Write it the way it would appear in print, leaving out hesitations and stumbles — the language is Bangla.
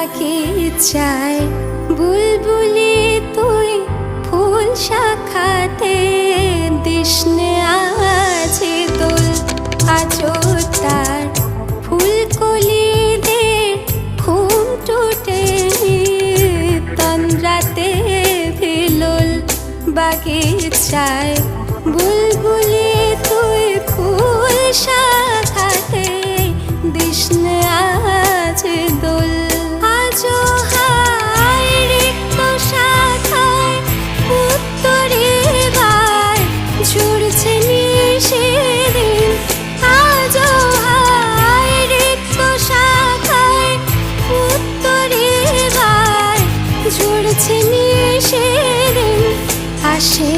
বাগিচায় বুলবুলি তুই ফুল শাখাতে দিসনে আজ দোল আজো তার ফুলকলিদের ঘুম টুটে তন্দ্রাতে ভিলোল বাগিচায় বুলবুলি তুই ফুল শাখাতে দিসনে আজ দোল আজো হায় রিক্ত শাখায় উত্তরে বার ঝরছে নিশিদিন আজো হায় রিক্ত শাখায় উত্তরে বার ঝরছে নিশিদিন আসে